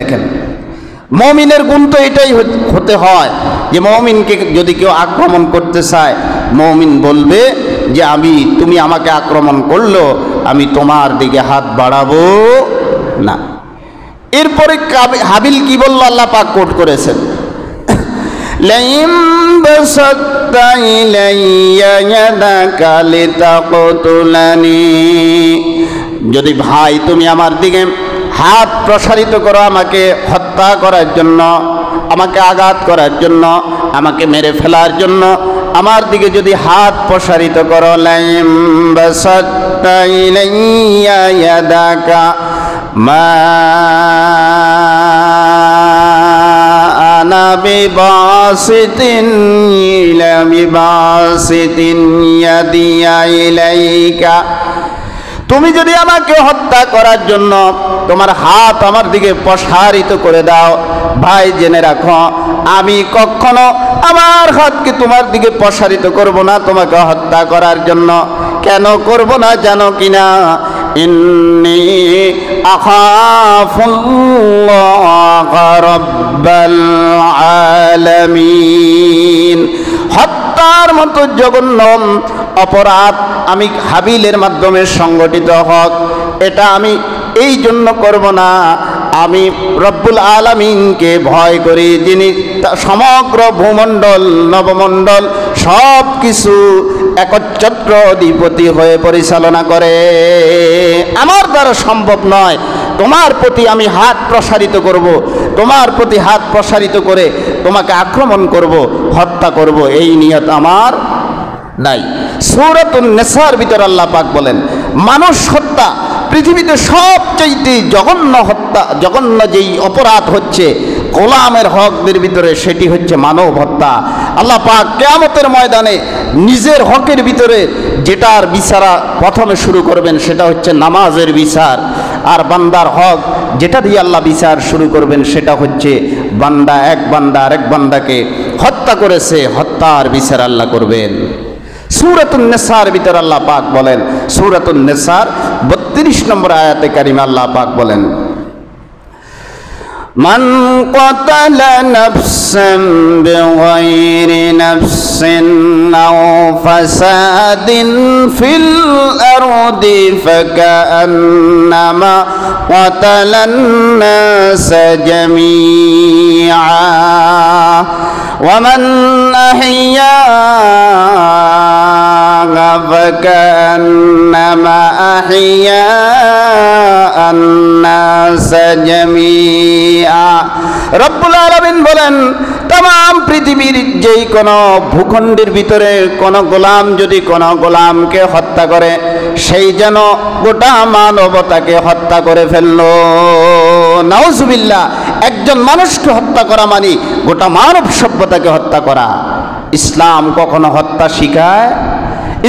দেখেন মুমিনের গুণ তো এটাই হতে হয় যে মুমিনকে যদি কেউ আক্রমণ করতে চায় মুমিন বলবে যে তুমি আমাকে আক্রমণ করলো আমি তোমার দিকে হাত বাড়াবো না। এরপরে হাবিল কি বলল আল্লাহ পাক কোট করেছেন, লাইম বাসাত্তা ইলাইয়া ইয়াদাকা লিতাকতুলানি, যদি ভাই তুমি আমার দিকে হাত প্রসারিত করো আমাকে হত্যা করার জন্য, আমাকে আঘাত করার জন্য, আমাকে মেরে ফেলার জন্য আমার দিকে যদি হাত প্রসারিত করো, লাইম বাসাত্তা ইলাইয়া ইয়াদাকা মা আনা বিবাসিতিন ইয়াদিয়া ইলাইকা, তুমি যদি আমাকে হত্যা করার জন্য তোমার হাত আমার দিকে প্রসারিত করে দাও, ভাই জেনে রাখো আমি কখনো আমার হাতকে তোমার দিকে প্রসারিত করব না তোমাকে হত্যা করার জন্য। কেন করব না জানো কিনা, ইন্নী আখাফুল্লাহ রাব্বাল আলামিন, হত্যার মতো জঘন্য অপরাধ আমি হাবিলের মাধ্যমে সংগঠিত হোক এটা আমি এই জন্য করব না, আমি রব্বুল আলামিনকে ভয় করি, যিনি সমগ্র ভূমণ্ডল নবমণ্ডল সব কিছু একচ্ছত্র অধিপতি হয়ে পরিচালনা করে। আমার দ্বারা সম্ভব নয় তোমার প্রতি আমি হাত প্রসারিত করব, তোমার প্রতি হাত প্রসারিত করে তোমাকে আক্রমণ করব, হত্যা করব, এই নিয়ত আমার নাই। সূরাতুন নিসার ভিতর আল্লাহ পাক বলেন মানুষ হত্যা পৃথিবীতে সবচেয়ে জঘন্য হত্যা, জঘন্য যেই অপরাধ হচ্ছে গোলামের হকদের ভিতরে সেটি হচ্ছে মানব হত্যা। আল্লাহ পাক কিয়ামতের ময়দানে নিজের হকের ভিতরে যেটার বিচার প্রথমে শুরু করবেন সেটা হচ্ছে নামাজের বিচার, আর বান্দার হক যেটা দিয়ে আল্লাহ বিচার শুরু করবেন সেটা হচ্ছে এক বান্দা আরেক বান্দাকে হত্যা করেছে, হত্যার বিচার আল্লাহ করবেন। সূরাতুন নিসার ভিতর আল্লাহ পাক বলেন, সূরাতুন নিসার 32 নম্বর আয়াতে কারিমা আল্লাহ পাক বলেন, মান ক্বাতালা নাফসান বিগাইরি নাফসিন আও ফাসাদিন ফিল আরদি ফাকান্নামা ক্বাতালান নাস জামিআ ওয়া মান আহইয়াহা ফাকান্নামা আহইয়া আন-নাস জামিআ। রব্বুল আলামিন বলেন तमाम পৃথিবীর যেই কোনো ভূখণ্ডের ভিতরে কোনো গোলাম যদি কোনো গোলামকে হত্যা করে সেই যেন গোটা মানবতাকে হত্যা করে ফেললো। নাউজুবিল্লাহ, একজন মানুষকে হত্যা করা মানে গোটা মানব সভ্যতাকে হত্যা করা। ইসলাম কখনো হত্যা শিখায়,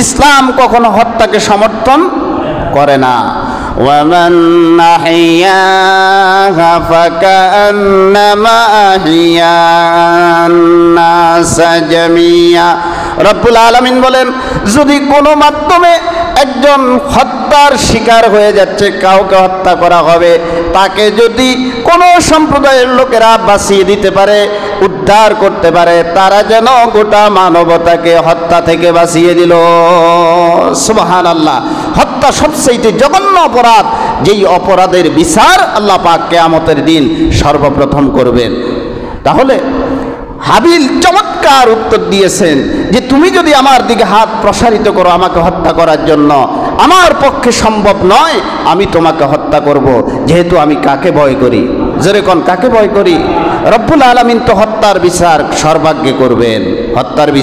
ইসলাম কখনো হত্যাকে সমর্থন করে না। ومن أحياها فكأنما أحيا الناس جميعا। রব্বুল আলামিন বলেন যদি কোনো মাধ্যমে একজন হত্যার শিকার হয়ে যাচ্ছে, কাউকে হত্যা করা হবে, তাকে যদি কোনো সম্প্রদায়ের লোকেরা বাঁচিয়ে দিতে পারে, উদ্ধার করতে পারে, তারা যেন গোটা মানবতাকে হত্যা থেকে বাঁচিয়ে দিল। সুবহানাল্লাহ, হত্যা সবচেয়ে জঘন্য অপরাধ, যেই অপরাধের বিচার আল্লাহ পাক কিয়ামতের দিন সর্বপ্রথম করবেন। তাহলে হাবিল চমৎকার উত্তর দিয়েছেন যে তুমি যদি আমার দিকে হাত প্রসারিত করো আমাকে হত্যা করার জন্য, আমার পক্ষে সম্ভব নয়, আমি তোমাকে হত্যা করব, যেহেতু আমি কাকে ভয় করি? যেরকম কাকে ভয় করি? রব্বুল আলামিন তো হত্যার বিচার সর্বাগ্যে করবেন, হত্যার বিচার